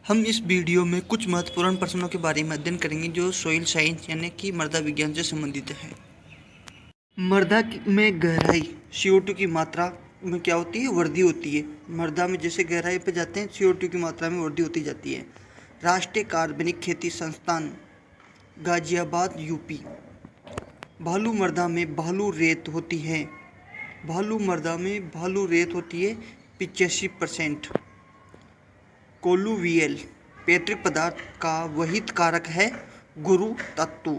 हम इस वीडियो में कुछ महत्वपूर्ण प्रश्नों के बारे में अध्ययन करेंगे जो सोइल साइंस यानी कि मृदा विज्ञान से संबंधित है। मृदा में गहराई CO2 की मात्रा में क्या होती है? वृद्धि होती है। मृदा में जैसे गहराई पे जाते हैं CO2 की मात्रा में वृद्धि होती जाती है। राष्ट्रीय कार्बनिक खेती संस्थान गाजियाबाद UP। भालू मृदा में भालू रेत होती है। भालू मृदा में भालू रेत होती है 85%। कोलुवियल पैतृक पदार्थ का वहित कारक है गुरु तत्व।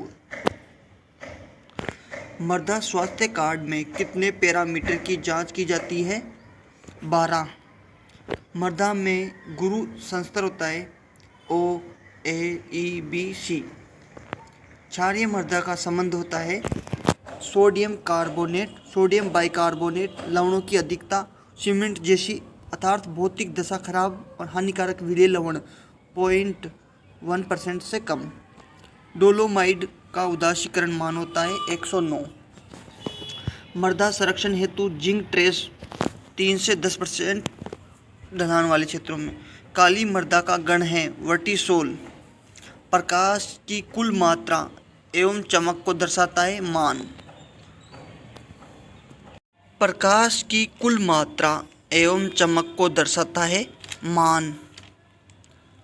मृदा स्वास्थ्य कार्ड में कितने पैरामीटर की जांच की जाती है? 12। मृदा में गुरु संस्तर होता है OAEBC। क्षारीय मृदा का संबंध होता है सोडियम कार्बोनेट, सोडियम बाइकार्बोनेट, लवणों की अधिकता, सीमेंट जैसी अर्थात भौतिक दशा खराब और हानिकारक विलेय लवण 0.1% से कम। डोलोमाइड का उदासीकरण मान होता है 109। मृदा संरक्षण हेतु जिंक ट्रेस 3 से 10% ढलान वाले क्षेत्रों में। काली मृदा का गण है वर्टिसोल। प्रकाश की कुल मात्रा एवं चमक को दर्शाता है मान। प्रकाश की कुल मात्रा एवं चमक को दर्शाता है मान।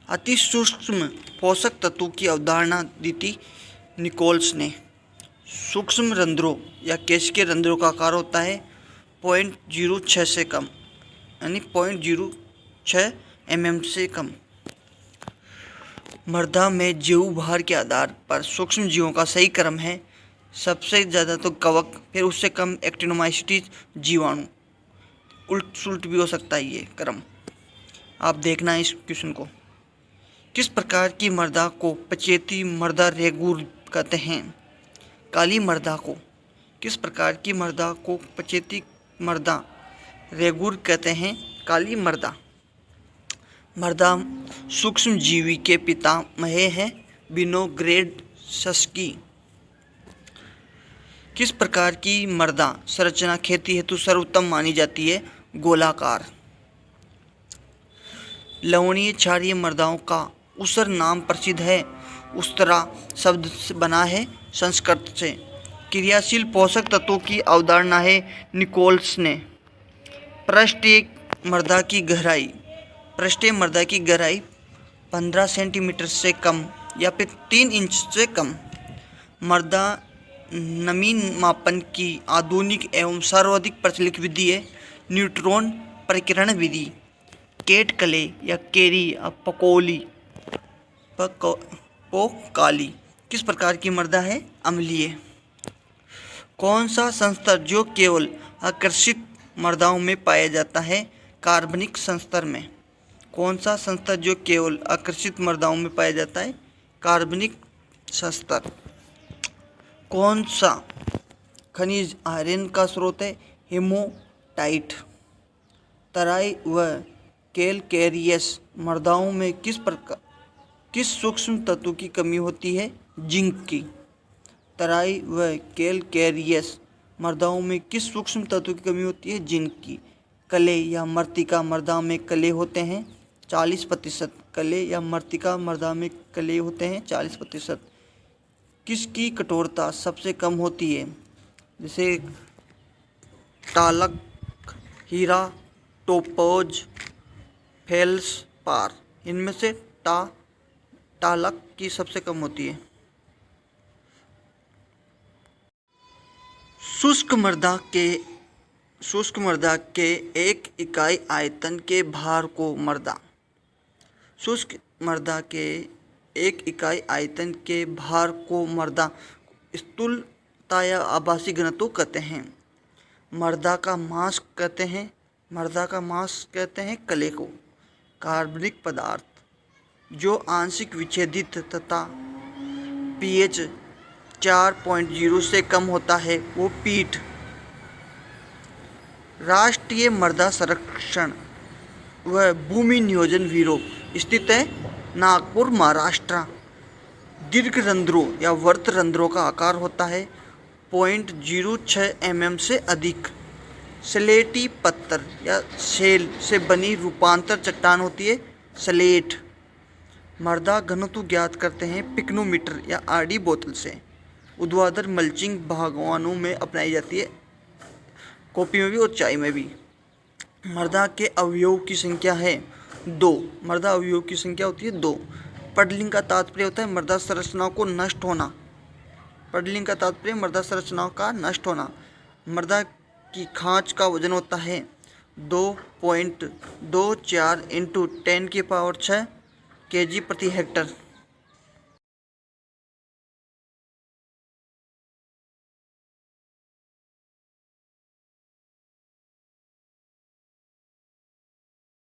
अति सूक्ष्म पोषक तत्वों की अवधारणा दी थी निकोल्स ने। सूक्ष्म रंध्रों या केशिकीय रंध्रों का आकार होता है 0.06 से कम, यानी 0.06 mm से कम। मृदा में जीवभार के आधार पर सूक्ष्म जीवों का सही क्रम है सबसे ज़्यादा तो कवक, फिर उससे कम एक्टिनोमाइसीट्स जीवाणु। उल्ट सुलट भी हो सकता है ये क्रम। आप देखना इस क्वेश्चन को। किस प्रकार की मृदा को पचेती मृदा रेगुर कहते हैं? काली मृदा को। किस प्रकार की मृदा को पचेती मृदा रेगुर कहते हैं? काली मृदा। मृदा सूक्ष्म जीवी के पितामह है विनोग्रेड सस्की। किस प्रकार की मृदा संरचना खेती हेतु सर्वोत्तम मानी जाती है? गोलाकार। लवणीय क्षारीय मृदाओं का ऊसर नाम प्रसिद्ध है। उस्तरा शब्द से बना है संस्कृत से। क्रियाशील पोषक तत्वों की अवधारणा है निकोल्स ने। पृष्ठीय मृदा की गहराई। पृष्ठीय मृदा की गहराई 15 सेंटीमीटर से कम या फिर 3 इंच से कम। मृदा नमी मापन की आधुनिक एवं सर्वाधिक प्रचलित विधि है न्यूट्रॉन प्रकीर्ण विधि। केटकले या केरी या पोकाली किस प्रकार की मृदा है? अम्लीय। कौन सा संस्तर जो केवल आकर्षित मृदाओं में पाया जाता है? कार्बनिक संस्तर में। कौन सा संस्तर जो केवल आकर्षित मृदाओं में पाया जाता है? कार्बनिक संस्तर। कौन सा खनिज आयरन का स्रोत है? हेमोटाइट। तराई व कैलकेरियस मृदाओं में किस सूक्ष्म तत्व की कमी होती है? जिंक की। तराई व कैलकेरियस मृदाओं में किस सूक्ष्म तत्व की कमी होती है? जिंक की। कले या मृत्तिका मृदा में कले होते हैं 40%। कले या मृत्तिका मृदा में कले होते हैं 40%। किसकी कठोरता सबसे कम होती है? जैसे टालक, हीरा, टोपोज, फेल्सपार। इनमें से टालक की सबसे कम होती है। शुष्क मृदा के एक इकाई आयतन के भार को मृदा। शुष्क मृदा के एक इकाई आयतन के भार को मृदा स्थूलता या आभासी घनत्व कहते हैं। मृदा का मास कहते हैं कले को। कार्बनिक पदार्थ जो आंशिक विच्छेदित तथा pH 4.0 से कम होता है वो पीट। राष्ट्रीय मृदा संरक्षण व भूमि नियोजन ब्यूरो स्थित है नागपुर, महाराष्ट्र। दीर्घ रंध्रों या वर्त रंध्रों का आकार होता है 0.06 mm से अधिक। स्लेटी पत्थर या शेल से बनी रूपांतर चट्टान होती है स्लेट। मृदा घनत्व ज्ञात करते हैं पिक्नोमीटर या आरडी बोतल से। ऊर्ध्वाधर मल्चिंग बागवानों में अपनाई जाती है, कॉफी में भी और चाय में भी। मृदा के अवयवों की संख्या है 2। मृदा अवयवों की संख्या होती है 2। पडलिंग का तात्पर्य होता है मृदा संरचनाओं को नष्ट होना। पडलिंग का तात्पर्य मृदा संरचनाओं का नष्ट होना। मृदा की खांच का वजन होता है 2.24 × 10⁶ kg प्रति हेक्टर।